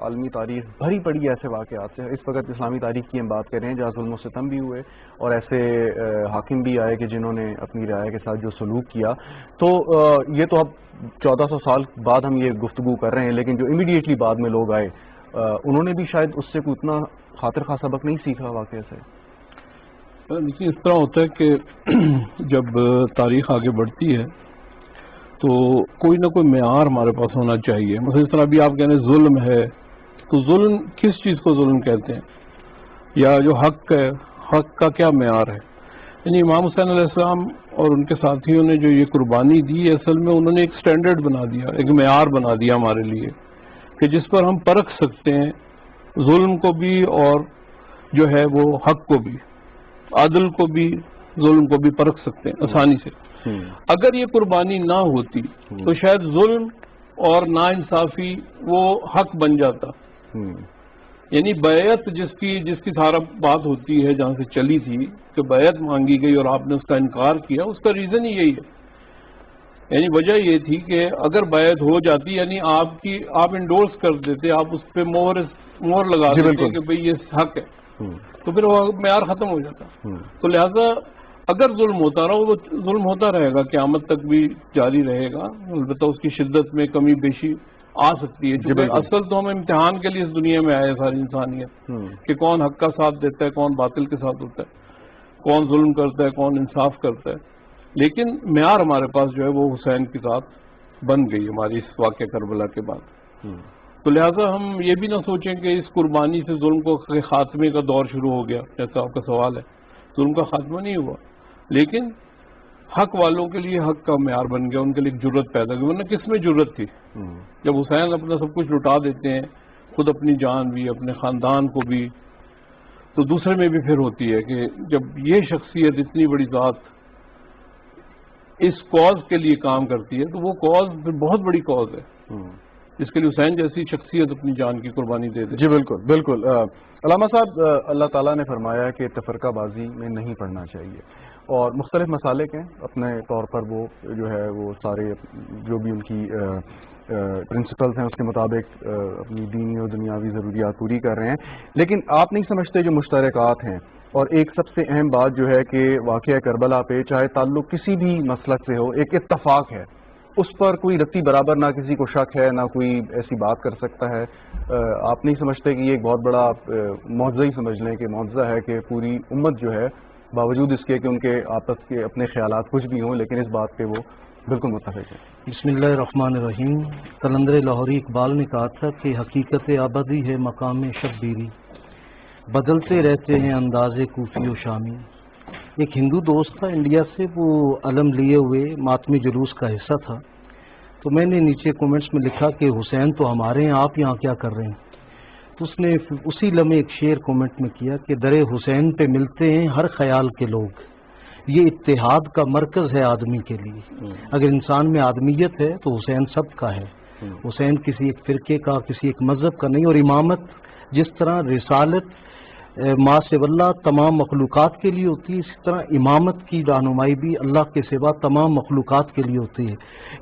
عالمی تاریخ بھری پڑی ہے ایسے واقعات سے. اس وقت اسلامی تاریخ کی ہم بات کر رہے ہیں جہاں ظلم و ستم بھی ہوئے اور ایسے حاکم بھی آئے کہ جنہوں نے اپنی رعایا کے ساتھ جو سلوک کیا. تو یہ تو اب 1400 سال بعد ہم یہ گفتگو کر رہے ہیں, لیکن جو امیڈیٹلی بعد میں لوگ آئے انہوں نے بھی شاید اس سے کوئی اتنا خاطر خواہ سبق نہیں سیکھا واقعہ سے. دیکھیے اس طرح ہوتا ہے کہ جب تاریخ آگے بڑھتی ہے تو کوئی نہ کوئی معیار ہمارے پاس ہونا چاہیے. مثلا اس طرح ابھی آپ کہہ رہے ہیں ظلم ہے, تو ظلم کس چیز کو ظلم کہتے ہیں, یا جو حق ہے حق کا کیا معیار ہے. یعنی امام حسین علیہ السلام اور ان کے ساتھیوں نے جو یہ قربانی دی, اصل میں انہوں نے ایک سٹینڈرڈ بنا دیا, ایک معیار بنا دیا ہمارے لیے کہ جس پر ہم پرکھ سکتے ہیں ظلم کو بھی اور جو ہے وہ حق کو بھی, عدل کو بھی ظلم کو بھی پرکھ سکتے ہیں آسانی سے. اگر یہ قربانی نہ ہوتی تو شاید ظلم اور ناانصافی وہ حق بن جاتا. یعنی بیعت جس کی سارا بات ہوتی ہے جہاں سے چلی تھی کہ بیعت مانگی گئی اور آپ نے اس کا انکار کیا, اس کا ریزن ہی یہی ہے. یعنی وجہ یہ تھی کہ اگر بیعت ہو جاتی یعنی آپ انڈورس کر دیتے, آپ اس پہ مہر لگا دیتے کہ بھئی یہ حق ہے, تو پھر وہ معیار ختم ہو جاتا. تو لہذا اگر ظلم ہوتا رہا وہ ظلم ہوتا رہے گا, قیامت تک بھی جاری رہے گا, البتہ اس کی شدت میں کمی بیشی آ سکتی ہے. اصل تو ہم امتحان کے لیے اس دنیا میں آئے ساری انسانیت کہ کون حق کا ساتھ دیتا ہے, کون باطل کے ساتھ ہوتا ہے, کون ظلم کرتا ہے, کون انصاف کرتا ہے. لیکن معیار ہمارے پاس جو ہے وہ حسین کے ساتھ بن گئی ہماری اس واقعہ کربلا کے بعد. تو لہٰذا ہم یہ بھی نہ سوچیں کہ اس قربانی سے ظلم کو خاتمے کا دور شروع ہو گیا, جیسا آپ کا سوال ہے. ظلم کا خاتمہ نہیں ہوا, لیکن حق والوں کے لیے حق کا معیار بن گیا, ان کے لیے ایک جرت پیدا کی. ورنہ کس میں جرت تھی؟ جب حسین اپنا سب کچھ لٹا دیتے ہیں, خود اپنی جان بھی, اپنے خاندان کو بھی, تو دوسرے میں بھی پھر ہوتی ہے کہ جب یہ شخصیت اتنی بڑی ذات اس کاز کے لیے کام کرتی ہے تو وہ کاز بہت بڑی کاز ہے جس کے لیے حسین جیسی شخصیت اپنی جان کی قربانی دے دے. جی بالکل بالکل. علامہ صاحب, اللہ تعالیٰ نے فرمایا کہ تفرقہ بازی میں نہیں پڑھنا چاہیے, اور مختلف مسالک ہیں اپنے طور پر, وہ جو ہے وہ سارے جو بھی ان کی پرنسپلز ہیں اس کے مطابق اپنی دینی اور دنیاوی ضروریات پوری کر رہے ہیں. لیکن آپ نہیں سمجھتے جو مشترکات ہیں, اور ایک سب سے اہم بات جو ہے کہ واقعہ کربلا پہ چاہے تعلق کسی بھی مسلک سے ہو, ایک اتفاق ہے, اس پر کوئی رتی برابر نہ کسی کو شک ہے, نہ کوئی ایسی بات کر سکتا ہے. آپ نہیں سمجھتے کہ یہ ایک بہت بڑا معجزہ ہی سمجھ لیں کہ معجزہ ہے کہ پوری امت جو ہے باوجود اس کے کہ ان کے آپس کے اپنے خیالات کچھ بھی ہوں لیکن اس بات پہ وہ بالکل متفق ہے. بسم اللہ الرحمن الرحیم. قلندر لاہوری اقبال نے کہا تھا کہ حقیقت ابدی ہے مقام شبیری, بدلتے رہتے ہیں انداز کوفی و شامی. ایک ہندو دوست تھا انڈیا سے, وہ علم لیے ہوئے ماتمی جلوس کا حصہ تھا. تو میں نے نیچے کومنٹس میں لکھا کہ حسین تو ہمارے ہیں, آپ یہاں کیا کر رہے ہیں؟ تو اس نے اسی لمحے ایک شعر کومنٹ میں کیا کہ در حسین پہ ملتے ہیں ہر خیال کے لوگ, یہ اتحاد کا مرکز ہے آدمی کے لیے. اگر انسان میں آدمیت ہے تو حسین سب کا ہے. حسین کسی ایک فرقے کا, کسی ایک مذہب کا نہیں. اور امامت جس طرح رسالت ما سے اللہ تمام مخلوقات کے لیے ہوتی ہے, اسی طرح امامت کی رہنمائی بھی اللہ کے سوا تمام مخلوقات کے لیے ہوتی ہے.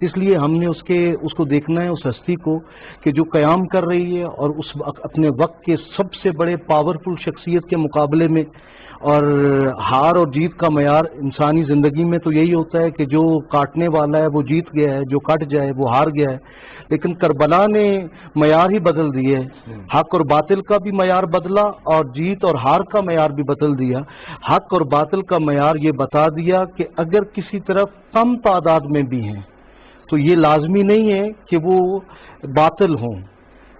اس لیے ہم نے اس کو دیکھنا ہے, اس ہستی کو کہ جو قیام کر رہی ہے اور اس اپنے وقت کے سب سے بڑے پاورفل شخصیت کے مقابلے میں. اور ہار اور جیت کا معیار انسانی زندگی میں تو یہی ہوتا ہے کہ جو کاٹنے والا ہے وہ جیت گیا ہے, جو کٹ جائے وہ ہار گیا ہے. لیکن کربلا نے معیار ہی بدل دیے, حق اور باطل کا بھی معیار بدلا اور جیت اور ہار کا معیار بھی بدل دیا. حق اور باطل کا معیار یہ بتا دیا کہ اگر کسی طرف کم تعداد میں بھی ہیں تو یہ لازمی نہیں ہے کہ وہ باطل ہوں.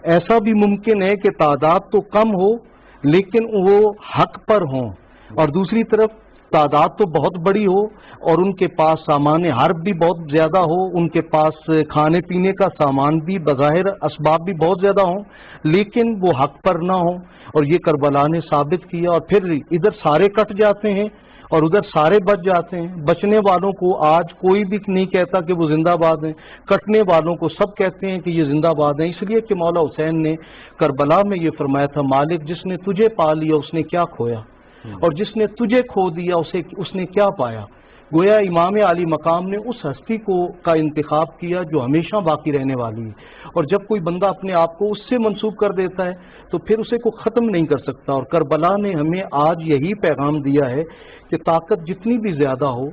ایسا بھی ممکن ہے کہ تعداد تو کم ہو لیکن وہ حق پر ہوں, اور دوسری طرف تعداد تو بہت بڑی ہو اور ان کے پاس سامان حرب بھی بہت زیادہ ہو, ان کے پاس کھانے پینے کا سامان بھی بظاہر اسباب بھی بہت زیادہ ہوں, لیکن وہ حق پر نہ ہوں. اور یہ کربلا نے ثابت کیا. اور پھر ادھر سارے کٹ جاتے ہیں اور ادھر سارے بچ جاتے ہیں. بچنے والوں کو آج کوئی بھی نہیں کہتا کہ وہ زندہ باد ہیں, کٹنے والوں کو سب کہتے ہیں کہ یہ زندہ باد ہیں. اس لیے کہ مولا حسین نے کربلا میں یہ فرمایا تھا, مالک جس نے تجھے پا لیا اس نے کیا کھویا, اور جس نے تجھے کھو دیا اس نے کیا پایا. گویا امام علی مقام نے اس ہستی کا انتخاب کیا جو ہمیشہ باقی رہنے والی ہے، اور جب کوئی بندہ اپنے آپ کو اس سے منسوب کر دیتا ہے تو پھر اسے کوئی ختم نہیں کر سکتا۔ اور کربلا نے ہمیں آج یہی پیغام دیا ہے کہ طاقت جتنی بھی زیادہ ہو،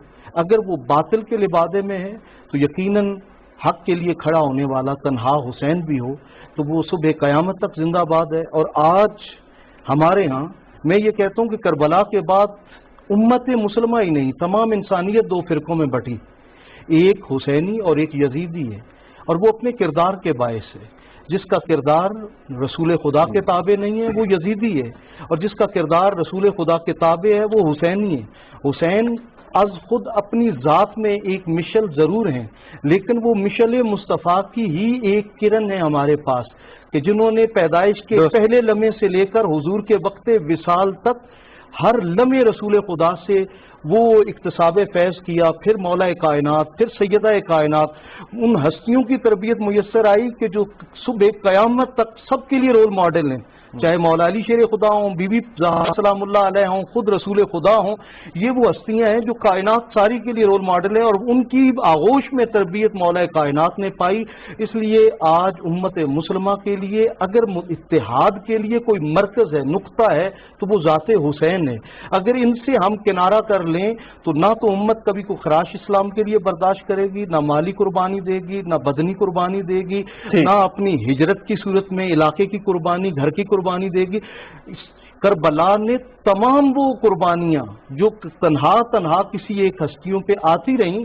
اگر وہ باطل کے لبادے میں ہے تو یقیناً حق کے لیے کھڑا ہونے والا تنہا حسین بھی ہو تو وہ صبح قیامت تک زندہ باد ہے۔ اور آج ہمارے ہاں میں یہ کہتا ہوں کہ کربلا کے بعد امت مسلمہ ہی نہیں، تمام انسانیت دو فرقوں میں بٹی، ایک حسینی اور ایک یزیدی ہے، اور وہ اپنے کردار کے باعث ہے۔ جس کا کردار رسول خدا کے تابع نہیں ہے وہ یزیدی ہے، اور جس کا کردار رسول خدا کے تابع ہے وہ حسینی ہے۔ حسین از خود اپنی ذات میں ایک مشل ضرور ہیں، لیکن وہ مشل مصطفیٰ کی ہی ایک کرن ہے ہمارے پاس، کہ جنہوں نے پیدائش کے پہلے لمحے سے لے کر حضور کے وقت وصال تک ہر لمحے رسول خدا سے وہ اکتساب فیض کیا، پھر مولا کائنات، پھر سیدہ کائنات، ان ہستیوں کی تربیت میسر آئی کہ جو صبح قیامت تک سب کے لیے رول ماڈل ہیں، چاہے مولا علی شیر خدا ہوں، بی بی زہرا سلام اللہ علیہ ہوں، خود رسول خدا ہوں، یہ وہ ہستیاں ہیں جو کائنات ساری کے لیے رول ماڈل ہیں، اور ان کی آغوش میں تربیت مولا کائنات نے پائی۔ اس لیے آج امت مسلمہ کے لیے اگر اتحاد کے لیے کوئی مرکز ہے، نقطہ ہے، تو وہ ذات حسین ہے۔ اگر ان سے ہم کنارہ کر لیں تو نہ تو امت کبھی کو خراش اسلام کے لیے برداشت کرے گی، نہ مالی قربانی دے گی، نہ بدنی قربانی دے گی، نہ اپنی ہجرت کی صورت میں علاقے کی قربانی، گھر کی قربانی دے گی۔ کربلا نے تمام وہ قربانیاں جو تنہا کسی ایک ہستیوں پہ آتی رہیں،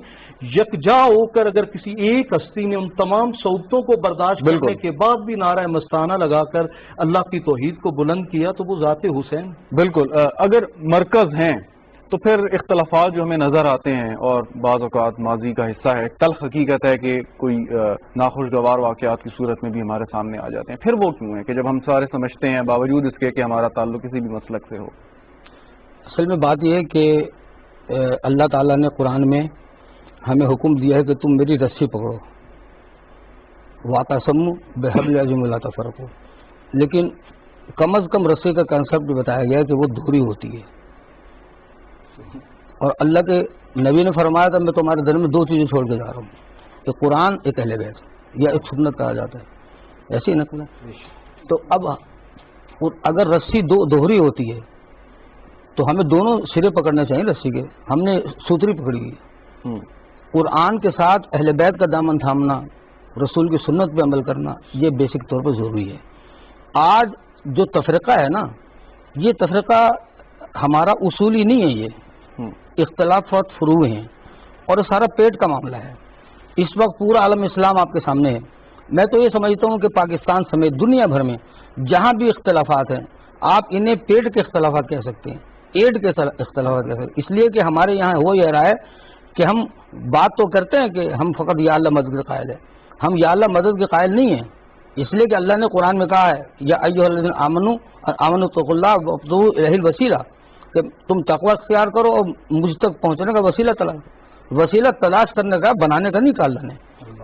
یکجا ہو کر اگر کسی ایک ہستی نے ان تمام صعوبتوں کو برداشت کرنے کے بعد بھی نعرہ مستانہ لگا کر اللہ کی توحید کو بلند کیا تو وہ ذات حسین۔ بالکل، اگر مرکز ہیں تو پھر اختلافات جو ہمیں نظر آتے ہیں اور بعض اوقات ماضی کا حصہ ہے، تلخ حقیقت ہے کہ کوئی ناخوشگوار واقعات کی صورت میں بھی ہمارے سامنے آ جاتے ہیں، پھر وہ کیوں ہیں کہ جب ہم سارے سمجھتے ہیں باوجود اس کے کہ ہمارا تعلق کسی بھی مسلک سے ہو؟ اصل میں بات یہ ہے کہ اللہ تعالیٰ نے قرآن میں ہمیں حکم دیا ہے کہ تم میری رسی پکڑو، واقعسم بحبل عظیم لا تفرقوا، لیکن کم از کم رسی کا کنسپٹ بتایا گیا کہ وہ دوری ہوتی ہے، اور اللہ کے نبی نے فرمایا تھا میں تمہارے دل میں دو چیزیں چھوڑ کے جا رہا ہوں، ایک قرآن، ایک اہل بیت، یا ایک سنت کہا جاتا ہے، ایسی نقل ہے۔ تو اب اگر رسی دوہری ہوتی ہے تو ہمیں دونوں سرے پکڑنے چاہیے رسی کے، ہم نے سوتری پکڑی ہے، قرآن کے ساتھ اہل بیت کا دامن تھامنا، رسول کی سنت پہ عمل کرنا، یہ بیسک طور پر ضروری ہے۔ آج جو تفرقہ ہے نا، یہ تفرقہ ہمارا اصولی نہیں ہے، یہ اختلافات فروع ہیں، اور یہ سارا پیٹ کا معاملہ ہے۔ اس وقت پورا عالم اسلام آپ کے سامنے ہے۔ میں تو یہ سمجھتا ہوں کہ پاکستان سمیت دنیا بھر میں جہاں بھی اختلافات ہیں، آپ انہیں پیٹ کے اختلافات کہہ سکتے ہیں، ایڈ کے اختلافات کہہ سکتے ہیں، اس لیے کہ ہمارے یہاں ہو یہ رہا ہے کہ ہم بات تو کرتے ہیں کہ ہم فقط یا اللہ مدد کے قائل ہیں، ہم یا اللہ مدد کے قائل نہیں ہیں، اس لیے کہ اللہ نے قرآن میں کہا ہے یا ایھا الذین آمنوا اتقوا اللہ وابتغوا الیہ الوسیلہ، کہ تم تقوی اختیار کرو اور مجھ تک پہنچنے کا وسیلہ تلاش کرنے کا، بنانے کا نہیں کہا اللہ نے،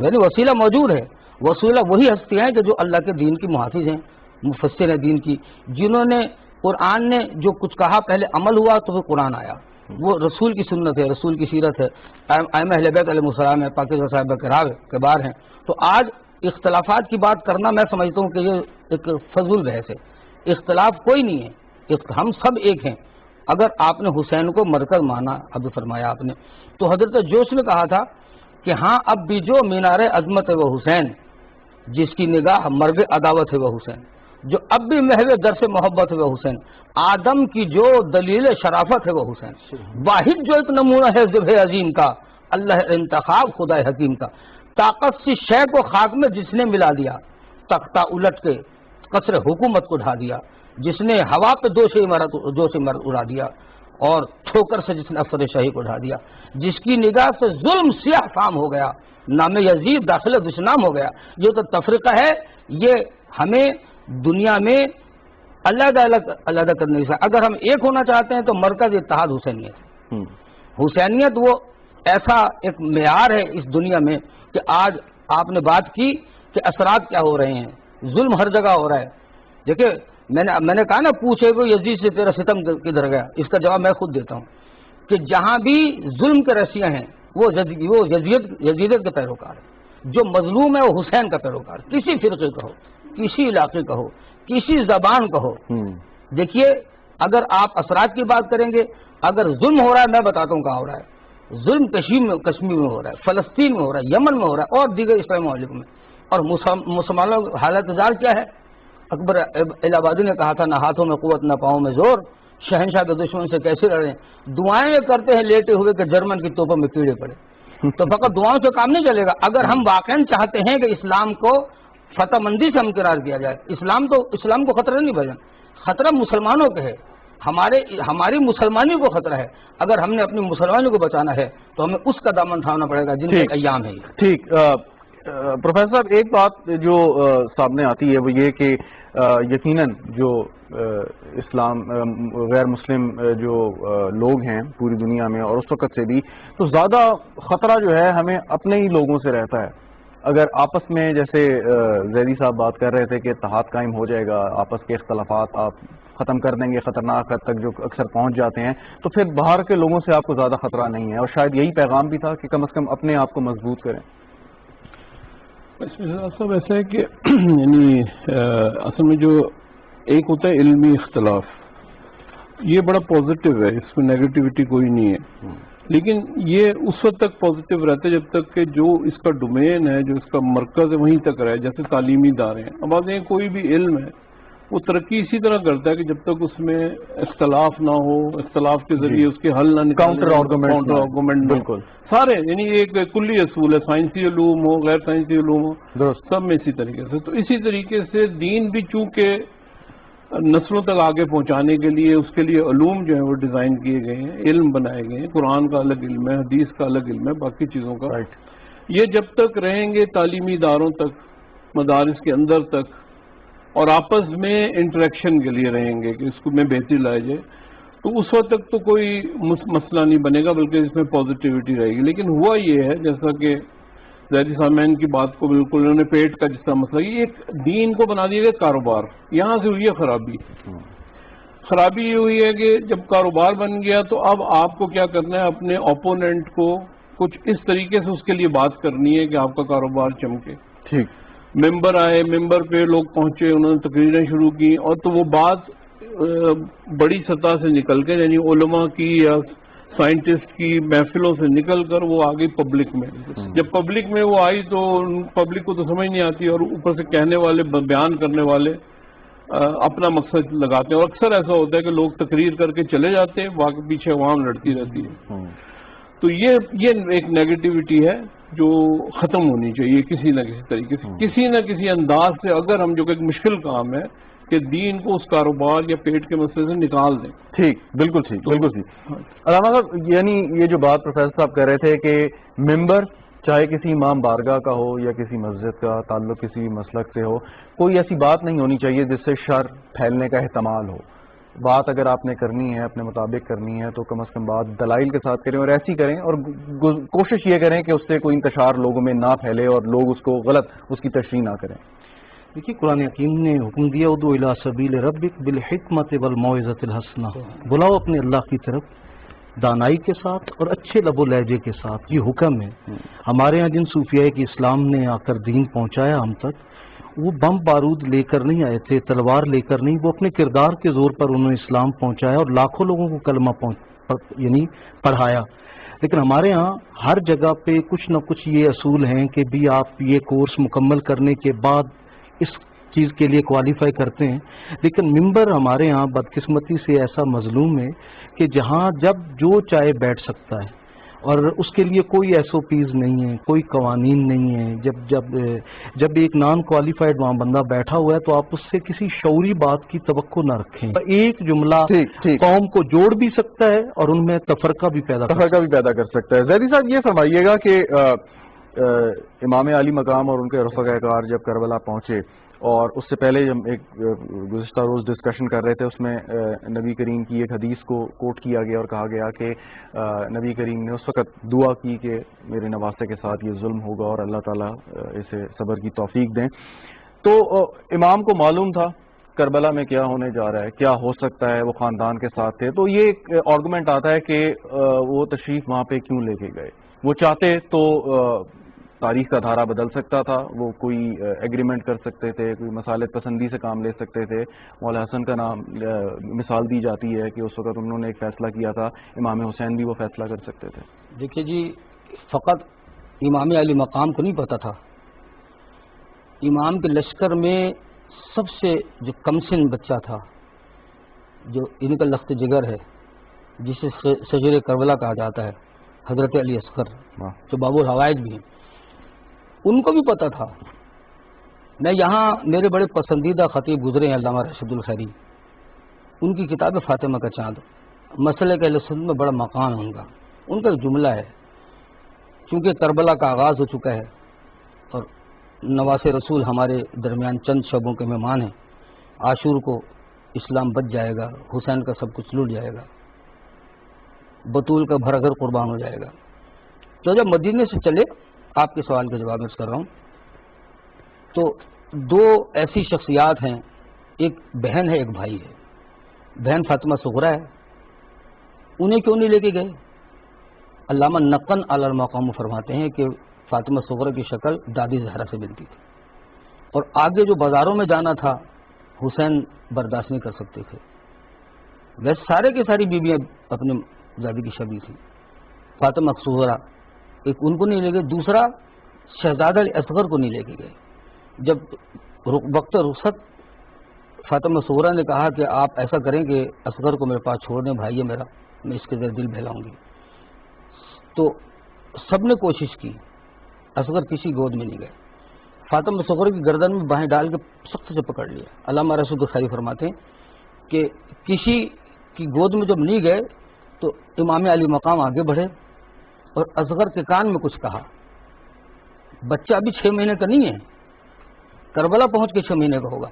یعنی وسیلہ موجود ہے۔ وسیلہ وہی ہستی ہیں کہ جو اللہ کے دین کی محافظ ہیں، مفسر ہیں دین کی، جنہوں نے قرآن نے جو کچھ کہا پہلے عمل ہوا تو پھر قرآن آیا، وہ رسول کی سنت ہے، رسول کی سیرت ہے، ائمہ اہل بیت علیہ السلام ہے، پاکیزہ صحابہ کرام کے بار ہیں۔ تو آج اختلافات کی بات کرنا میں سمجھتا ہوں کہ یہ ایک فضول بحث ہے، اختلاف کوئی نہیں ہے، ہم سب ایک ہیں۔ اگر آپ نے حسین کو مرکز مانا، ابھی فرمایا آپ نے، تو حضرت جوش نے کہا تھا کہ ہاں اب بھی جو مینار عظمت ہے وہ حسین، جس کی نگاہ مرگ عداوت ہے وہ حسین، جو اب بھی محو درس محبت ہے وہ حسین، آدم کی جو دلیل شرافت ہے وہ حسین، واحد جو ایک نمونہ ہے ذبح عظیم کا، اللہ انتخاب خدا حکیم کا، طاقت سی شے کو خاک میں جس نے ملا دیا، تختہ الٹ کے قصر حکومت کو ڈھا دیا، جس نے ہوا پہ دوش عمارت اڑا دیا، اور ٹھوکر سے جس نے افسر شاہی کو ڈھا دیا، جس کی نگاہ سے ظلم سیاہ فام ہو گیا، نام یزید داخل دشنام ہو گیا۔ یہ تو تفریقہ ہے، یہ ہمیں دنیا میں علیحدہ کرنے سے، اگر ہم ایک ہونا چاہتے ہیں تو مرکز اتحاد حسینیت، حسینیت وہ ایسا ایک معیار ہے اس دنیا میں کہ آج آپ نے بات کی کہ اثرات کیا ہو رہے ہیں، ظلم ہر جگہ ہو رہا ہے۔ دیکھیں میں نے کہا نا، پوچھے کو یزید سے تیرا ستم کدھر گیا، اس کا جواب میں خود دیتا ہوں۔ کہ جہاں بھی ظلم کے رسیاں ہیں وہ یزیدیت کے پیروکار ہے، جو مظلوم ہے وہ حسین کا پیروکار، کسی فرقے کا ہو، کسی علاقے کا ہو، کسی زبان کا ہو۔ دیکھیے اگر آپ اثرات کی بات کریں گے، اگر ظلم ہو رہا ہے، میں بتاتا ہوں کہاں ہو رہا ہے، ظلم کشمیر میں ہو رہا ہے، فلسطین میں ہو رہا ہے، یمن میں ہو رہا ہے، اور دیگر اسلامی ممالک میں۔ اور مسلمانوں کا حالت زار کیا ہے؟ اکبر الہ آبادی نے کہا تھا نہ ہاتھوں میں قوت نہ پاؤں میں زور، شہنشاہ کے دشمن سے کیسے لڑیں، دعائیں یہ کرتے ہیں لیٹے ہوئے کہ جرمن کی توپوں میں کیڑے پڑے۔ تو فقط دعاؤں سے کام نہیں چلے گا، اگر ہم واقعا چاہتے ہیں کہ اسلام کو فتح مندی سے ہمکنار کیا جائے، اسلام کو خطرہ نہیں بھائی، خطرہ مسلمانوں کے ہے، ہماری مسلمانی کو خطرہ ہے۔ اگر ہم نے اپنی مسلمانی کو بچانا ہے تو ہمیں اس کا دامن تھامنا پڑے گا جن کے ایام ہے۔ ٹھیک، پروفیسر صاحب ایک بات جو سامنے آتی ہے وہ یہ کہ یقیناً جو اسلام غیر مسلم جو لوگ ہیں پوری دنیا میں اور اس وقت سے بھی، تو زیادہ خطرہ جو ہے ہمیں اپنے ہی لوگوں سے رہتا ہے۔ اگر آپس میں جیسے زیدی صاحب بات کر رہے تھے کہ اتحاد قائم ہو جائے گا، آپس کے اختلافات آپ ختم کر دیں گے، خطرناک حد تک جو اکثر پہنچ جاتے ہیں، تو پھر باہر کے لوگوں سے آپ کو زیادہ خطرہ نہیں ہے، اور شاید یہی پیغام بھی تھا کہ کم از کم اپنے آپ کو مضبوط کریں۔ صاحب ایسا ہے کہ یعنی اصل میں جو ایک ہوتا ہے علمی اختلاف، یہ بڑا پازیٹیو ہے، اس میں نیگیٹیوٹی کوئی نہیں ہے، لیکن یہ اس وقت تک پازیٹیو رہتا ہے جب تک کہ جو اس کا ڈومین ہے، جو اس کا مرکز ہے وہیں تک رہے، جیسے تعلیمی ادارے ہیں۔ اب آپ دیکھیں کوئی بھی علم ہے وہ ترقی اسی طرح کرتا ہے کہ جب تک اس میں اختلاف نہ ہو، اختلاف کے ذریعے اس کے حل نہ نکالے، کاؤنٹر آرگومنٹ بالکل سارے، یعنی ایک کلی اصول ہے، سائنسی علوم ہو غیر سائنسی علوم ہو، سب میں اسی طریقے سے۔ تو اسی طریقے سے دین بھی چونکہ نسلوں تک آگے پہنچانے کے لیے اس کے لیے علوم جو ہیں وہ ڈیزائن کیے گئے ہیں، علم بنائے گئے ہیں، قرآن کا الگ علم ہے، حدیث کا الگ علم ہے، باقی چیزوں کا۔ یہ جب تک رہیں گے تعلیمی اداروں تک، مدارس کے اندر تک، اور آپس میں انٹریکشن کے لیے رہیں گے کہ اس کو میں بہتری لائی جائے، تو اس وقت تک تو کوئی مسئلہ نہیں بنے گا، بلکہ اس میں پازیٹیوٹی رہے گی۔ لیکن ہوا یہ ہے جیسا کہ زیدی سامعین کی بات کو بالکل انہوں نے پیٹ کا جس طرح مسئلہ، یہ ایک دین کو بنا دیا گیا کاروبار، یہاں سے ہوئی ہے خرابی۔ خرابی یہ ہوئی ہے کہ جب کاروبار بن گیا تو اب آپ کو کیا کرنا ہے، اپنے اوپوننٹ کو کچھ اس طریقے سے اس کے لیے بات کرنی ہے کہ آپ کا کاروبار چمکے۔ ٹھیک، ممبر آئے، ممبر پہ لوگ پہنچے، انہوں نے تقریریں شروع کی، اور تو وہ بات بڑی سطح سے نکل کے، یعنی علماء کی یا سائنٹسٹ کی محفلوں سے نکل کر وہ آ گئی پبلک میں۔ جب پبلک میں وہ آئی تو پبلک کو تو سمجھ نہیں آتی، اور اوپر سے کہنے والے، بیان کرنے والے اپنا مقصد لگاتے ہیں، اور اکثر ایسا ہوتا ہے کہ لوگ تقریر کر کے چلے جاتے ہیں، واقعی پیچھے عوام لڑتی رہتی ہے۔ تو یہ ایک نیگیٹیوٹی ہے جو ختم ہونی چاہیے کسی نہ کسی طریقے سے، کسی نہ کسی انداز سے، اگر ہم جو کہ ایک مشکل کام ہے کہ دین کو اس کاروبار یا پیٹ کے مسئلے سے نکال دیں۔ ٹھیک، بالکل ٹھیک، بالکل ٹھیک۔ علامہ صاحب، یعنی یہ جو بات پروفیسر صاحب کہہ رہے تھے کہ ممبر چاہے کسی امام بارگاہ کا ہو یا کسی مسجد کا، تعلق کسی مسلک سے ہو، کوئی ایسی بات نہیں ہونی چاہیے جس سے شر پھیلنے کا احتمال ہو۔ بات اگر آپ نے کرنی ہے، اپنے مطابق کرنی ہے، تو کم از کم بات دلائل کے ساتھ کریں، اور ایسی کریں، اور کوشش یہ کریں کہ اس سے کوئی انتشار لوگوں میں نہ پھیلے اور لوگ اس کو غلط اس کی تشریح نہ کریں۔ دیکھیے قرآن حکیم نے حکم دیا ادعو الی سبیل ربک بالحکمت والموعظۃ الحسنہ، بلاؤ اپنے اللہ کی طرف دانائی کے ساتھ اور اچھے لب و لہجے کے ساتھ، یہ حکم ہے۔ ہمارے ہاں جن صوفیاء کی اسلام نے آ کر دین پہنچایا ہم تک، وہ بم بارود لے کر نہیں آئے تھے، تلوار لے کر نہیں، وہ اپنے کردار کے زور پر انہوں نے اسلام پہنچایا اور لاکھوں لوگوں کو کلمہ یعنی پڑھایا۔ لیکن ہمارے ہاں ہر جگہ پہ کچھ نہ کچھ یہ اصول ہیں کہ بھی آپ یہ کورس مکمل کرنے کے بعد اس چیز کے لیے کوالیفائی کرتے ہیں، لیکن ممبر ہمارے ہاں بدقسمتی سے ایسا مظلوم ہے کہ جہاں جب جو چاہے بیٹھ سکتا ہے، اور اس کے لیے کوئی ایس او پیز نہیں ہے، کوئی قوانین نہیں ہے۔ جب ایک نان کوالیفائڈ وہاں بندہ بیٹھا ہوا ہے تو آپ اس سے کسی شعوری بات کی توقع نہ رکھیں۔ ایک جملہ قوم کو جوڑ بھی سکتا ہے اور ان میں تفرقہ بھی پیدا کر سکتا ہے۔ زیدی صاحب، یہ فرمائیے گا کہ امام عالی مقام اور ان کے رفقا کار جب کربلا پہنچے، اور اس سے پہلے جب ایک گزشتہ روز ڈسکشن کر رہے تھے، اس میں نبی کریم کی ایک حدیث کو کوٹ کیا گیا اور کہا گیا کہ نبی کریم نے اس وقت دعا کی کہ میرے نواسے کے ساتھ یہ ظلم ہوگا اور اللہ تعالیٰ اسے صبر کی توفیق دیں۔ تو امام کو معلوم تھا کربلا میں کیا ہونے جا رہا ہے، کیا ہو سکتا ہے، وہ خاندان کے ساتھ تھے، تو یہ ایک آرگومنٹ آتا ہے کہ وہ تشریف وہاں پہ کیوں لے کے گئے. وہ چاہتے تو تاریخ کا دھارا بدل سکتا تھا، وہ کوئی ایگریمنٹ کر سکتے تھے، کوئی مصالحت پسندی سے کام لے سکتے تھے. مولا حسن کا نام مثال دی جاتی ہے کہ اس وقت انہوں نے ایک فیصلہ کیا تھا، امام حسین بھی وہ فیصلہ کر سکتے تھے. دیکھیے جی، فقط امام علی مقام کو نہیں پتا تھا، امام کے لشکر میں سب سے جو کمسن بچہ تھا، جو ان کا لخت جگر ہے، جسے شجر کربلا کہا جاتا ہے، حضرت علی اصغر، جو باب الحوائج بھی ہیں، ان کو بھی پتا تھا. میں یہاں میرے بڑے پسندیدہ خطیب گزرے ہیں علامہ راشد الخیری، ان کی کتاب فاطمہ کا چاند، مسئلے کے اہل سنت میں بڑا مقام ہے ان کا. ان کا ایک جملہ ہے، چونکہ کربلا کا آغاز ہو چکا ہے اور نواس رسول ہمارے درمیان چند شبوں کے مہمان ہیں، عاشور کو اسلام بچ جائے گا، حسین کا سب کچھ لٹ جائے گا، بطول کا بھر گھر قربان ہو جائے گا. تو جب مدینے سے چلے، آپ کے سوال کا جواب میں کر رہا ہوں، تو دو ایسی شخصیات ہیں، ایک بہن ہے ایک بھائی ہے. بہن فاطمہ صغرا ہے، انہیں کیوں نہیں لے کے گئے؟ علامہ نقن علی المقام فرماتے ہیں کہ فاطمہ صغرا کی شکل دادی زہرا سے ملتی تھی، اور آگے جو بازاروں میں جانا تھا حسین برداشت نہیں کر سکتے تھے. ویسے سارے کے ساری بیویاں اپنے دادی کی شبیہ تھی. فاطمہ صغرا ایک ان کو نہیں لے گئے، دوسرا شہزادہ علی اصغر کو نہیں لے کے گئے. جب وقت رخصت فاطمہ صغرا نے کہا کہ آپ ایسا کریں کہ اصغر کو میرے پاس چھوڑ دیں، بھائی ہے میرا، میں اس کے ذریعے دل بہلاؤں گی. تو سب نے کوشش کی، اصغر کسی گود میں نہیں گئے. فاطمہ صغرا کی گردن میں باہیں ڈال کے سخت سے پکڑ لیا. علامہ راشد الخیری فرماتے ہیں کہ کسی کی گود میں جب نہیں گئے تو امام علی مقام آگے بڑھے اور اصغر کے کان میں کچھ کہا. بچہ ابھی 6 مہینے کا نہیں ہے، کربلا پہنچ کے 6 مہینے کا ہوگا.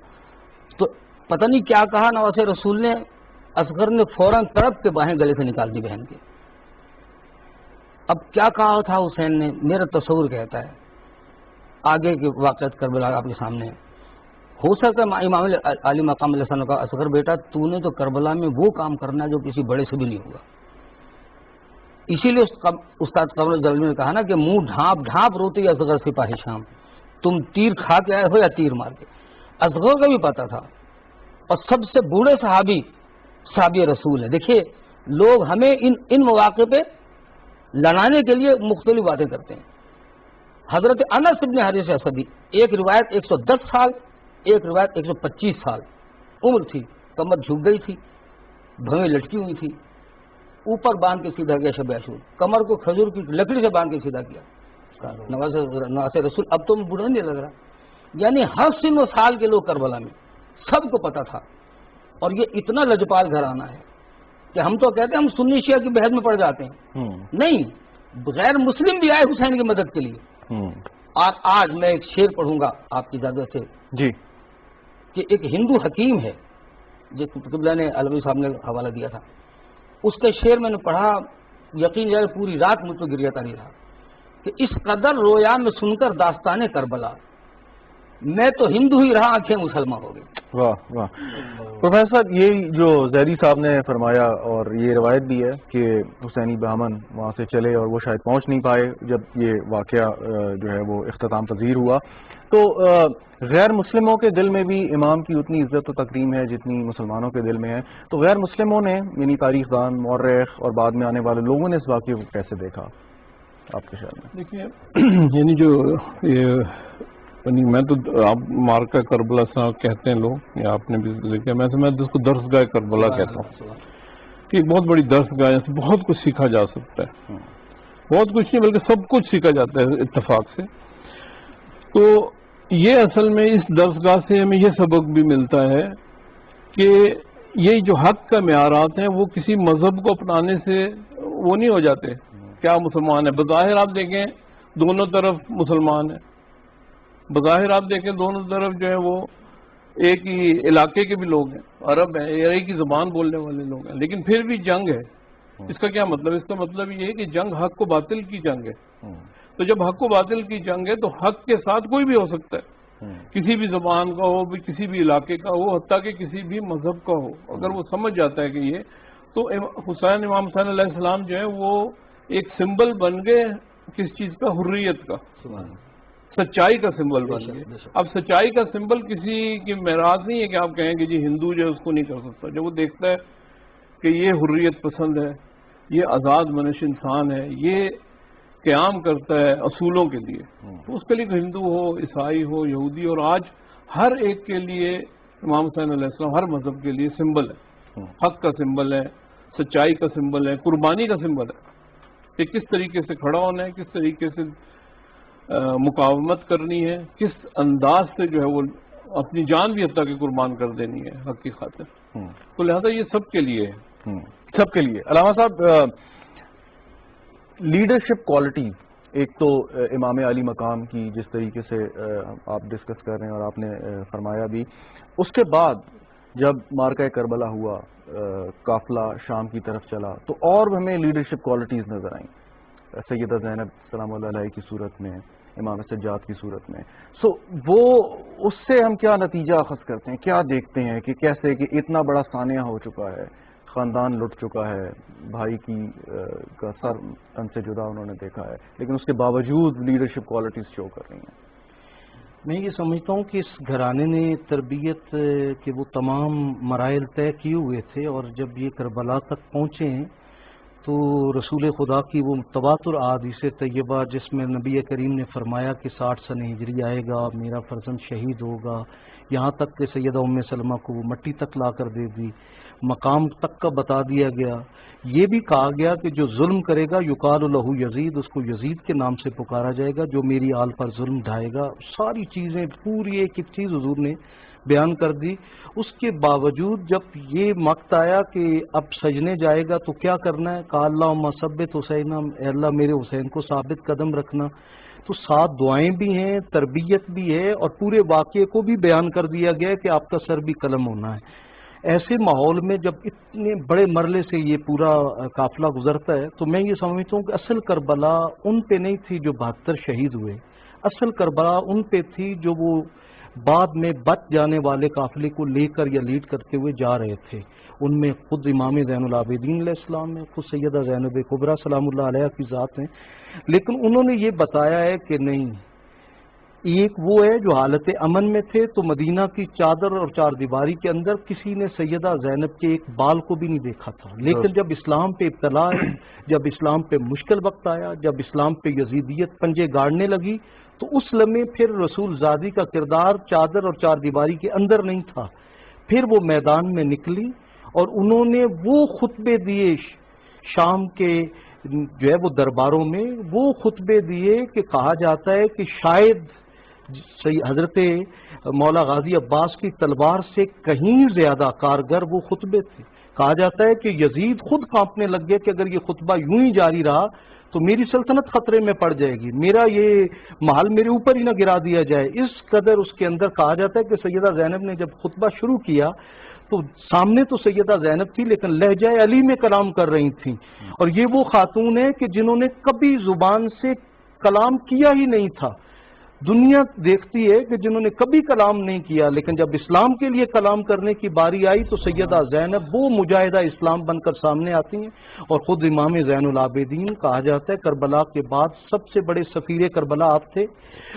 تو پتہ نہیں کیا کہا نواز رسول نے. اصغر نے فوراً تڑپ کے باہیں گلے سے نکال دی بہن کے. اب کیا کہا تھا حسین نے؟ میرا تصور کہتا ہے، آگے کے واقعات کربلا آپ کے سامنے ہے. ہو سکتا ہے امام علی مقام علیہ السلام کا اصغر بیٹا تو نے تو کربلا میں وہ کام کرنا ہے جو کسی بڑے سے بھی نہیں ہوگا. اسی لیے استاد قمر جلالی نے کہا نا کہ منہ ڈھانپ ڈھانپ روتی اصغر سپاہی شام، تم تیر کھا کے آئے ہو یا تیر مار کے. اصغر کا بھی پتا تھا، اور سب سے بوڑھے صحابی رسول ہے. دیکھیے لوگ ہمیں ان مواقع پہ لڑانے کے لیے مختلف باتیں کرتے ہیں. حضرت انس بن حارث اسدی، ایک روایت 110 سال، ایک روایت 125 سال عمر تھی، کمر جھک گئی تھی، بھویں لٹکی ہوئی تھی، اوپر باندھ کے سیدھا کیا شب عاشور، کمر کو کھجور کی لکڑی سے باندھ کے سیدھا کیا. نواز رسول اب تو بوڑھا نہیں لگ رہا. یعنی ہر سن و سال کے لوگ کربلا میں، سب کو پتا تھا. اور یہ اتنا لجپال گھرانہ ہے کہ ہم تو کہتے ہیں ہم سنی شیعہ کی بحث میں پڑ جاتے ہیں، نہیں، غیر مسلم بھی آئے حسین کی مدد کے لیے. اور آج میں ایک شعر پڑھوں گا آپ کی اجازت سے جی، کہ ایک ہندو حکیم ہے جو قبلہ نے علوی صاحب نے حوالہ دیا تھا، اس کا شعر میں نے پڑھا، یقین جائے پوری رات مجھ کو گریہ تاری رہا کہ اس قدر رویا میں سن کر داستان کربلا، میں تو ہندو ہی رہا، آنکھیں مسلمان ہو گئی. واہ واہ. پروفیسر، یہ جو زہری صاحب نے فرمایا اور یہ روایت بھی ہے کہ حسینی بہمن وہاں سے چلے اور وہ شاید پہنچ نہیں پائے جب یہ واقعہ جو ہے وہ اختتام پذیر ہوا، تو غیر مسلموں کے دل میں بھی امام کی اتنی عزت و تکریم ہے جتنی مسلمانوں کے دل میں ہے. تو غیر مسلموں نے، یعنی تاریخ دان، مورخ اور بعد میں آنے والے لوگوں نے اس واقعے کو کیسے دیکھا آپ کے خیال میں؟ دیکھیے، یعنی جو یعنی میں تو آپ مارکا کربلا صاحب کہتے ہیں لوگ، یا آپ نے بھی ذکر، میں اس کو درس گاہ کربلا کہتا ہوں کہ ایک بہت بڑی درس گاہ ہے، بہت کچھ سیکھا جا سکتا ہے. بہت کچھ نہیں بلکہ سب کچھ سیکھا جاتا ہے اتفاق سے. تو یہ اصل میں اس درس گاہ سے ہمیں یہ سبق بھی ملتا ہے کہ یہ جو حق کا معیارات ہیں وہ کسی مذہب کو اپنانے سے وہ نہیں ہو جاتے. کیا مسلمان ہے؟ بظاہر آپ دیکھیں دونوں طرف مسلمان ہیں، بظاہر آپ دیکھیں دونوں طرف جو ہے وہ ایک ہی علاقے کے بھی لوگ ہیں، عرب ہیں، ایک ہی زبان بولنے والے لوگ ہیں، لیکن پھر بھی جنگ ہے. اس کا کیا مطلب؟ اس کا مطلب یہ ہے کہ جنگ حق و باطل کی جنگ ہے. تو جب حق و باطل کی جنگ ہے تو حق کے ساتھ کوئی بھی ہو سکتا ہے. کسی بھی زبان کا ہو، کسی بھی علاقے کا ہو، حتیٰ کہ کسی بھی مذہب کا ہو، اگر وہ سمجھ جاتا ہے کہ یہ تو امام حسین علیہ السلام جو ہے وہ ایک سمبل بن گئے کس چیز کا؟ حریت کا، سچائی کا سمبل بن گئے. اب سچائی کا سمبل کسی کی معراج نہیں ہے کہ آپ کہیں کہ جی ہندو جو ہے اس کو نہیں کر سکتا. جب وہ دیکھتا ہے کہ یہ حریت پسند ہے، یہ آزاد منش انسان ہے، یہ قیام کرتا ہے اصولوں کے لیے، تو اس کے لیے ہندو ہو، عیسائی ہو، یہودی، اور آج ہر ایک کے لیے امام حسین علیہ السلام ہر مذہب کے لیے سمبل ہے. حق کا سمبل ہے، سچائی کا سمبل ہے، قربانی کا سمبل ہے کہ کس طریقے سے کھڑا ہونا ہے، کس طریقے سے مقاومت کرنی ہے، کس انداز سے جو ہے وہ اپنی جان بھی حتیٰ کہ قربان کر دینی ہے حق کی خاطر. تو لہذا یہ سب کے لیے ہے. سب کے لیے. علامہ صاحب، لیڈرشپ کوالٹیز، ایک تو امام علی مقام کی جس طریقے سے آپ ڈسکس کر رہے ہیں اور آپ نے فرمایا بھی، اس کے بعد جب مارکہ کربلا ہوا، قافلہ شام کی طرف چلا، تو اور ہمیں لیڈرشپ کوالٹیز نظر آئیں، سیدہ زینب سلام اللہ علیہ کی صورت میں، امام سجاد کی صورت میں. وہ اس سے ہم کیا نتیجہ اخذ کرتے ہیں، کیا دیکھتے ہیں کہ کیسے کہ اتنا بڑا سانحہ ہو چکا ہے، خاندان لٹ چکا ہے، بھائی کا سر تن سے جدا انہوں نے دیکھا ہے، لیکن اس کے باوجود لیڈرشپ کوالٹیز شو کر رہی ہیں. میں یہ سمجھتا ہوں کہ اس گھرانے نے تربیت کے وہ تمام مراحل طے کیے ہوئے تھے، اور جب یہ کربلا تک پہنچے ہیں تو رسول خدا کی وہ تواتر احادیث طیبہ جس میں نبی کریم نے فرمایا کہ 60 سنہ ہجری آئے گا، میرا فرزند شہید ہوگا، یہاں تک کہ سیدہ ام سلمہ کو وہ مٹی تک لا کر دے دی، مقام تک کا بتا دیا گیا. یہ بھی کہا گیا کہ جو ظلم کرے گا یقال لہ یزید، اس کو یزید کے نام سے پکارا جائے گا، جو میری آل پر ظلم ڈھائے گا. ساری چیزیں، پوری ایک ایک چیز حضور نے بیان کر دی. اس کے باوجود جب یہ وقت آیا کہ اب سجنے جائے گا تو کیا کرنا ہے، کہا اللہم ثبت حسین، اے اللہ میرے حسین کو ثابت قدم رکھنا. تو 7 دعائیں بھی ہیں، تربیت بھی ہے، اور پورے واقعے کو بھی بیان کر دیا گیا ہے کہ آپ کا سر بھی قلم ہونا ہے. ایسے ماحول میں جب اتنے بڑے مرحلے سے یہ پورا قافلہ گزرتا ہے تو میں یہ سمجھتا ہوں کہ اصل کربلا ان پہ نہیں تھی جو 72 شہید ہوئے، اصل کربلا ان پہ تھی جو وہ بعد میں بچ جانے والے قافلے کو لے کر یا لیڈ کرتے ہوئے جا رہے تھے. ان میں خود امام زین العابدین علیہ السلام ہیں، خود سیدہ زینب کبریٰ سلام اللہ علیہ کی ذات ہیں، لیکن انہوں نے یہ بتایا ہے کہ نہیں، ایک وہ ہے جو حالت امن میں تھے تو مدینہ کی چادر اور 4 دیواری کے اندر کسی نے سیدہ زینب کے ایک بال کو بھی نہیں دیکھا تھا، لیکن جب اسلام پہ ابتلا ہے، جب اسلام پہ مشکل وقت آیا، جب اسلام پہ یزیدیت پنجے گاڑنے لگی، تو اس لمحے پھر رسول زادی کا کردار چادر اور 4 دیواری کے اندر نہیں تھا. پھر وہ میدان میں نکلی اور انہوں نے وہ خطبے دیے شام کے جو ہے وہ درباروں میں، وہ خطبے دیے کہ کہا جاتا ہے کہ شاید حضرت مولا غازی عباس کی تلوار سے کہیں زیادہ کارگر وہ خطبے تھے. کہا جاتا ہے کہ یزید خود کانپنے لگ گیا کہ اگر یہ خطبہ یوں ہی جاری رہا تو میری سلطنت خطرے میں پڑ جائے گی، میرا یہ محل میرے اوپر ہی نہ گرا دیا جائے. اس قدر اس کے اندر کہا جاتا ہے کہ سیدہ زینب نے جب خطبہ شروع کیا تو سامنے تو سیدہ زینب تھی لیکن لہجہ علی میں کلام کر رہی تھیں، اور یہ وہ خاتون ہے کہ جنہوں نے کبھی زبان سے کلام کیا ہی نہیں تھا. دنیا دیکھتی ہے کہ جنہوں نے کبھی کلام نہیں کیا، لیکن جب اسلام کے لیے کلام کرنے کی باری آئی تو سیدہ زینب وہ مجاہدہ اسلام بن کر سامنے آتی ہیں. اور خود امام زین العابدین کہا جاتا ہے کربلا کے بعد سب سے بڑے سفیر کربلا آپ تھے،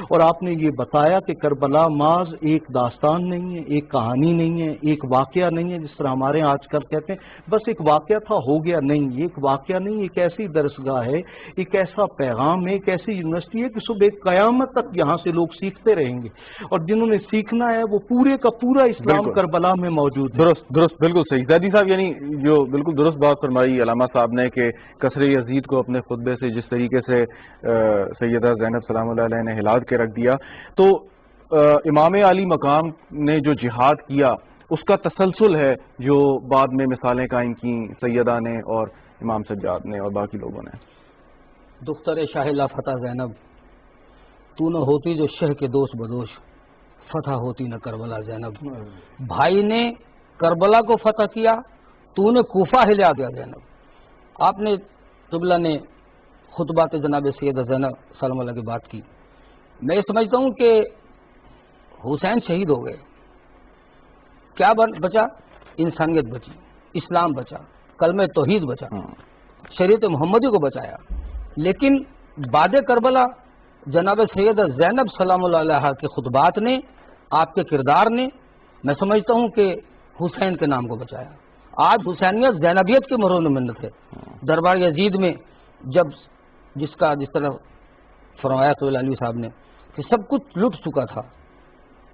اور آپ نے یہ بتایا کہ کربلا محض ایک داستان نہیں ہے، ایک کہانی نہیں ہے، ایک واقعہ نہیں ہے جس طرح ہمارے آج کل کہتے ہیں بس ایک واقعہ تھا ہو گیا. نہیں، یہ ایک واقعہ نہیں، ایک ایسی درسگاہ ہے، ایک ایسا پیغام ہے، ایک ایسی یونیورسٹی ہے کہ صبح قیامت تک یہاں سے لوگ سیکھتے رہیں گے، اور جنہوں نے سیکھنا ہے وہ پورے کا پورا اسلام کربلا میں موجود ہے. درست بالکل صحیح. زیدی صاحب، یعنی جو بالکل درست بات فرمائی علامہ صاحب نے کہ کسر یزید کو اپنے خطبے سے جس طریقے سے سیدہ زینب سلام اللہ علیہ نے ہلا کے رکھ دیا، تو امام علی مقام نے جو جہاد کیا اس کا تسلسل ہے جو بعد میں مثالیں قائم کی سیدہ نے اور امام سجاد نے اور باقی لوگوں نے. دختر شاہ لا فتح زینب، تو نہ ہوتی جو شہ کے دوست بدوش، فتح ہوتی نہ کربلا زینب. بھائی نے کربلا کو فتح کیا، تو نے کوفہ ہلا دیا زینب. آپ نے قبلہ نے خطبات جناب سیدہ زینب سلام اللہ کی بات کی. میں یہ سمجھتا ہوں کہ حسین شہید ہو گئے، کیا بچا؟ انسانیت بچی، اسلام بچا، کلمہ توحید بچا، شریعت محمدی کو بچایا. لیکن بعد کربلا جناب سیدہ زینب سلام اللہ علیہا کے خطبات نے، آپ کے کردار نے، میں سمجھتا ہوں کہ حسین کے نام کو بچایا. آج حسینیت زینبیت کے مرہون منت ہے. دربار یزید میں جب جس طرح فرمایا تو علی صاحب نے کہ سب کچھ لٹ چکا تھا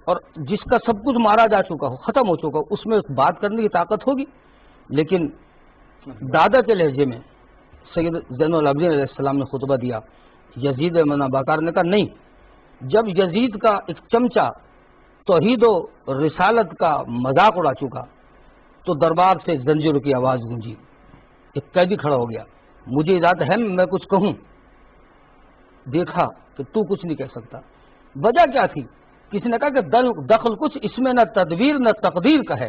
اور جس کا سب کچھ مارا جا چکا ہو، ختم ہو چکا ہو، اس میں بات کرنے کی طاقت ہوگی. لیکن دادا کے لہجے میں سید زین العابدین علیہ السلام نے خطبہ دیا، یزید منا باکار نے کہا نہیں. جب یزید کا ایک چمچہ توحید و رسالت کا مذاق اڑا چکا تو دربار سے زنجیروں کی آواز گونجی. ایک قیدی کھڑا ہو گیا، مجھے اجازت ہے میں کچھ کہوں؟ دیکھا کہ تو کچھ نہیں کہہ سکتا. وجہ کیا تھی؟ کسی نے کہا کہ دخل کچھ اس میں نہ تدبیر نہ تقدیر کا ہے،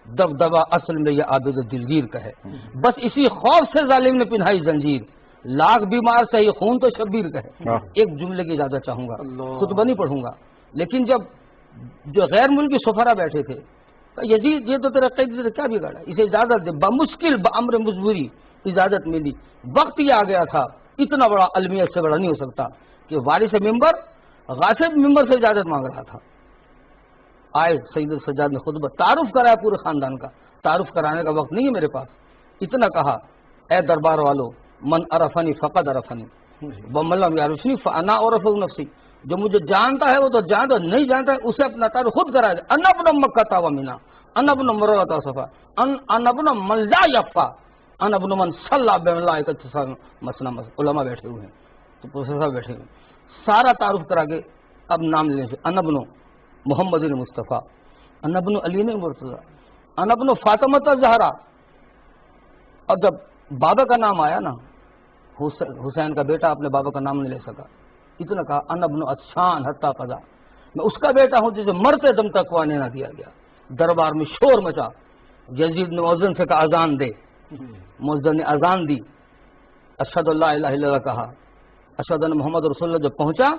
دبدبا اصل میں یہ عابد دلگیر کا ہے. بس اسی خوف سے ظالم نے پنہائی زنجیر، لاکھ بیمار سے یہ خون تو شبیر کا ہے. ایک جملے کی اجازت چاہوں گا، خطبہ نہیں پڑھوں گا. لیکن جب جو غیر ملکی سفرا بیٹھے تھے، یزید یہ تو تیرا قید سے کیا بگاڑا، اسے اجازت دے. بمشکل بامر مجبوری اجازت ملی. وقت یہ آ گیا تھا، اتنا بڑا المیت سے بڑا نہیں ہو سکتا کہ وارث ممبر غاصب ممبر سے اجازت مانگ رہا تھا. آئے سید السجاد نے خطبہ تعارف کرایا پورے خاندان کا. تعارف کرانے کا وقت نہیں ہے میرے پاس. اتنا کہا، اے دربار والو، من عرفنی فقد عرفنی ومن لم یعرفنی فانا اعرف نفسی. جو مجھے جانتا ہے وہ تو جانتا، نہیں جانتا ہے اسے اپنا تعارف خود کرا دے. انا ابن مکہ و مینا، انا ابن مروہ و صفا، انا ابن من لا یخفا، انا ابن من صلی بالملائکۃ مثلا. علماء بیٹھے ہوئے ہیں تو پروفیسر صاحب بیٹھے ہوئے، سارا تعارف کرا کے اب نام لینے سے انا ابن محمد مصطفیٰ، انا ابن علی مرتضیٰ، انا ابن فاطمہ زہرا. اور جب بابا کا نام آیا نا، حسین کا بیٹا اپنے بابا کا نام نہیں لے سکا. اتنا کہا انا ابن عطشان حتی قضا، میں اس کا بیٹا ہوں جسے مرتے دم تک وانے نہ دیا گیا. دربار میں شور مچا. یزید نے مؤذن سے کہا اذان دے. مؤذن نے اذان دی، اشہد اللہ الہ الا اللہ کہا، اشہد ان محمد رسول اللہ. جب پہنچا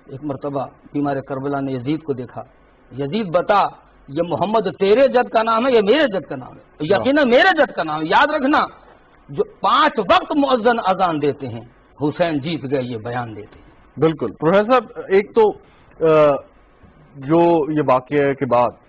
ایک مرتبہ بیمار کربلا نے یزید کو دیکھا. یزید بتا، یہ محمد تیرے جد کا نام ہے یا میرے جد کا نام ہے؟ یقیناً میرے جد کا نام ہے. یاد رکھنا، جو 5 وقت مؤذن اذان دیتے ہیں، حسین جیت گئے یہ بیان دیتے ہیں. بالکل. پروفیسر صاحب، ایک تو جو یہ واقعہ کے بعد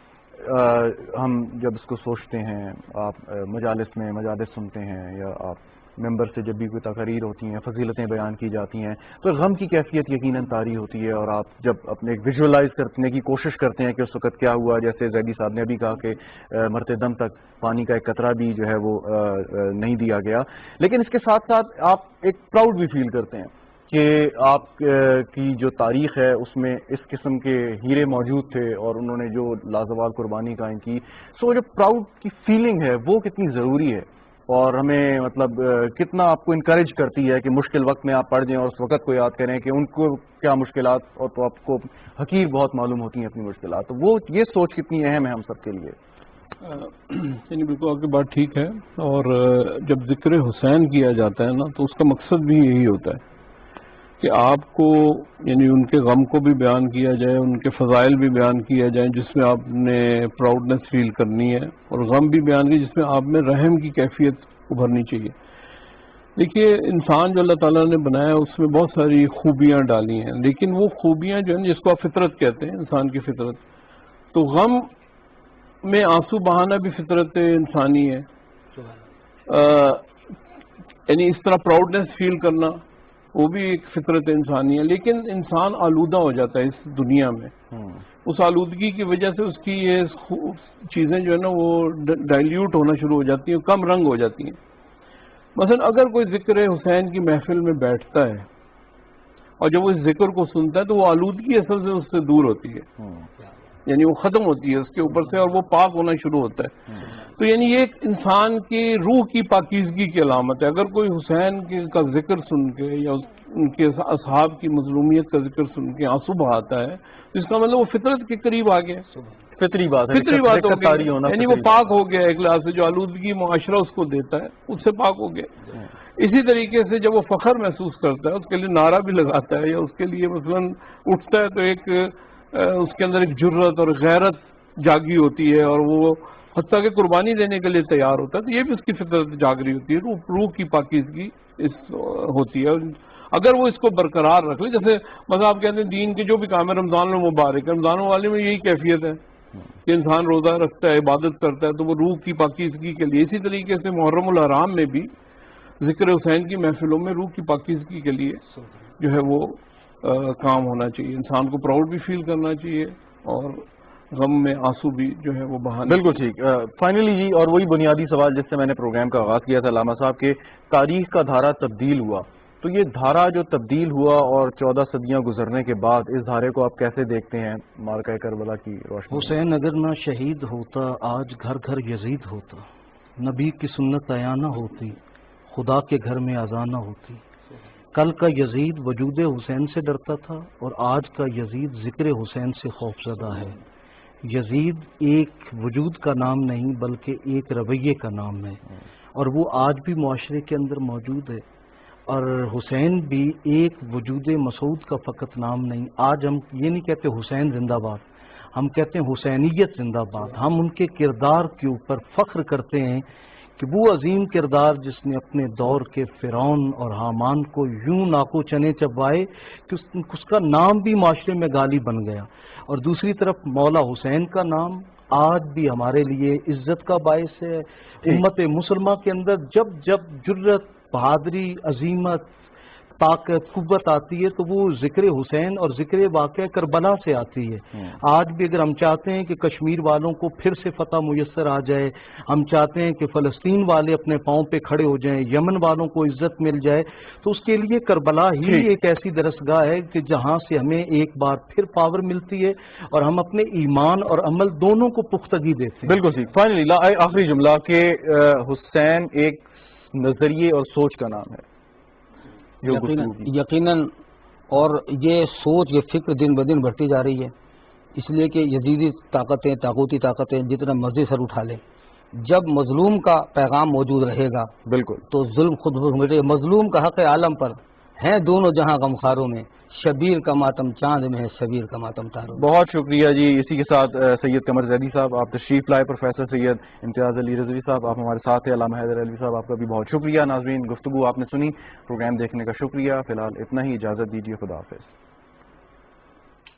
ہم جب اس کو سوچتے ہیں، آپ مجالس میں مجالس سنتے ہیں یا آپ ممبر سے جب بھی کوئی تقاریر ہوتی ہیں، فضیلتیں بیان کی جاتی ہیں، تو غم کی کیفیت یقیناً طاری ہوتی ہے. اور آپ جب اپنے ویژولائز کرنے کی کوشش کرتے ہیں کہ اس وقت کیا ہوا، جیسے زیدی صاحب نے ابھی کہا کہ مرتے دم تک پانی کا ایک قطرہ بھی جو ہے وہ نہیں دیا گیا. لیکن اس کے ساتھ ساتھ آپ ایک پراؤڈ بھی فیل کرتے ہیں کہ آپ کی جو تاریخ ہے اس میں اس قسم کے ہیرے موجود تھے اور انہوں نے جو لازوال قربانی قائم کی. سو جو پراؤڈ کی فیلنگ ہے وہ کتنی ضروری ہے اور ہمیں مطلب کتنا آپ کو انکریج کرتی ہے کہ مشکل وقت میں آپ پڑھ جائیں اور اس وقت کو یاد کریں کہ ان کو کیا مشکلات، اور تو آپ کو حقیر بہت معلوم ہوتی ہیں اپنی مشکلات. تو وہ یہ سوچ کتنی اہم ہے ہم سب کے لیے. یعنی بالکل آپ کی بات ٹھیک ہے. اور جب ذکر حسین کیا جاتا ہے نا تو اس کا مقصد بھی یہی ہوتا ہے کہ آپ کو یعنی ان کے غم کو بھی بیان کیا جائے، ان کے فضائل بھی بیان کیا جائے جس میں آپ نے پراؤڈنس فیل کرنی ہے، اور غم بھی بیان کی جس میں آپ میں رحم کی کیفیت ابھرنی چاہیے. دیکھیے، انسان جو اللہ تعالیٰ نے بنایا اس میں بہت ساری خوبیاں ڈالی ہیں، لیکن وہ خوبیاں جو ہیں جس کو آپ فطرت کہتے ہیں، انسان کی فطرت، تو غم میں آنسو بہانا بھی فطرت انسانی ہے. یعنی اس طرح پراؤڈنس فیل کرنا وہ بھی ایک فطرت انسانی ہے. لیکن انسان آلودہ ہو جاتا ہے اس دنیا میں. اس آلودگی کی وجہ سے اس کی یہ چیزیں جو ہے نا وہ ڈائلیوٹ ہونا شروع ہو جاتی ہیں، کم رنگ ہو جاتی ہیں. مثلا اگر کوئی ذکر حسین کی محفل میں بیٹھتا ہے اور جب وہ اس ذکر کو سنتا ہے تو وہ آلودگی اصل سے اس سے دور ہوتی ہے، یعنی وہ ختم ہوتی ہے اس کے اوپر سے اور وہ پاک ہونا شروع ہوتا ہے. تو یعنی یہ ایک انسان کی روح کی پاکیزگی کی علامت ہے. اگر کوئی حسین کا ذکر سن کے یا ان کے اصحاب کی مظلومیت کا ذکر سن کے آنسو بہاتا ہے تو اس کا مطلب وہ فطرت کے قریب آ گیا. فطری بات ہے، فطری بات ہو گئی، یعنی وہ پاک ہو گیا. ایک لحاظ سے جو آلودگی معاشرہ اس کو دیتا ہے اس سے پاک ہو گیا. اسی طریقے سے جب وہ فخر محسوس کرتا ہے، اس کے لیے نعرہ بھی لگاتا ہے یا اس کے لیے مثلاً اٹھتا ہے تو ایک اس کے اندر ایک جرت اور غیرت جاگی ہوتی ہے اور وہ حتیٰ کہ قربانی دینے کے لیے تیار ہوتا ہے، تو یہ بھی اس کی فطرت جاگ رہی ہوتی ہے، روح کی پاکیزگی ہوتی ہے. اگر وہ اس کو برقرار رکھ لے، جیسے مثلا آپ کہتے ہیں دین کے جو بھی کام ہے رمضان المبارک، رمضان والے میں یہی کیفیت ہے کہ انسان روزہ رکھتا ہے، عبادت کرتا ہے، تو وہ روح کی پاکیزگی کے لیے. اسی طریقے سے محرم الحرام میں بھی ذکر حسین کی محفلوں میں روح کی پاکیزگی کے لیے جو ہے وہ کام ہونا چاہیے. انسان کو پراؤڈ بھی فیل کرنا چاہیے اور غم میں آنسو بھی جو ہے وہ بہانا. بالکل ٹھیک. فائنلی جی، اور وہی بنیادی سوال جس سے میں نے پروگرام کا آغاز کیا تھا علامہ صاحب، کہ تاریخ کا دھارا تبدیل ہوا، تو یہ دھارا جو تبدیل ہوا اور 14 صدیاں گزرنے کے بعد اس دھارے کو آپ کیسے دیکھتے ہیں معرکہ کربلا کی روشنی؟ حسین اگر نہ شہید ہوتا آج گھر گھر یزید ہوتا، نبی کی سنت عیاں نہ ہوتی، خدا کے گھر میں اذان نہ ہوتی. کل کا یزید وجود حسین سے ڈرتا تھا اور آج کا یزید ذکر حسین سے خوفزدہ ہے. یزید ایک وجود کا نام نہیں بلکہ ایک رویے کا نام ہے، اور وہ آج بھی معاشرے کے اندر موجود ہے. اور حسین بھی ایک وجود مسعود کا فقط نام نہیں. آج ہم یہ نہیں کہتے حسین زندہ باد، ہم کہتے ہیں حسینیت زندہ باد. ہم ان کے کردار کے اوپر فخر کرتے ہیں کہ وہ عظیم کردار جس نے اپنے دور کے فرعون اور حامان کو یوں ناکو چنے چبائے کہ اس کا نام بھی معاشرے میں گالی بن گیا. اور دوسری طرف مولا حسین کا نام آج بھی ہمارے لیے عزت کا باعث ہے. امت مسلمہ کے اندر جب جب جرت، بہادری، عظیمت، طاقت، قوت آتی ہے تو وہ ذکر حسین اور ذکر واقعہ کربلا سے آتی ہے. آج بھی اگر ہم چاہتے ہیں کہ کشمیر والوں کو پھر سے فتح میسر آ جائے، ہم چاہتے ہیں کہ فلسطین والے اپنے پاؤں پہ کھڑے ہو جائیں، یمن والوں کو عزت مل جائے، تو اس کے لیے کربلا ہی ایک ایسی درسگاہ ہے کہ جہاں سے ہمیں ایک بار پھر پاور ملتی ہے اور ہم اپنے ایمان اور عمل دونوں کو پختگی دیتے ہیں. بالکل ٹھیک. فائنلی آخری جملہ کہ حسین ایک نظریے اور سوچ کا نام ہے. یقیناً اور یہ سوچ، یہ فکر دن بدن بڑھتی جا رہی ہے، اس لیے کہ یزیدی طاقتیں، طاغوتی طاقتیں جتنا مرضی سر اٹھا لیں، جب مظلوم کا پیغام موجود رہے گا بالکل تو ظلم خود مٹے. مظلوم کا حق عالم پر ہیں دونوں جہاں غمخاروں میں، شبیر کا ماتم چاند میں ہے، شبیر کا ماتم تاروں میں. بہت شکریہ جی. اسی کے ساتھ سید قمر زیدی صاحب آپ تشریف لائے، پروفیسر سید امتیاز علی رضوی صاحب آپ ہمارے ساتھ ہیں، علامہ حیدر علوی صاحب آپ کا بھی بہت شکریہ. ناظرین، گفتگو آپ نے سنی، پروگرام دیکھنے کا شکریہ. فی الحال اتنا ہی، اجازت دیجیے، خدا حافظ.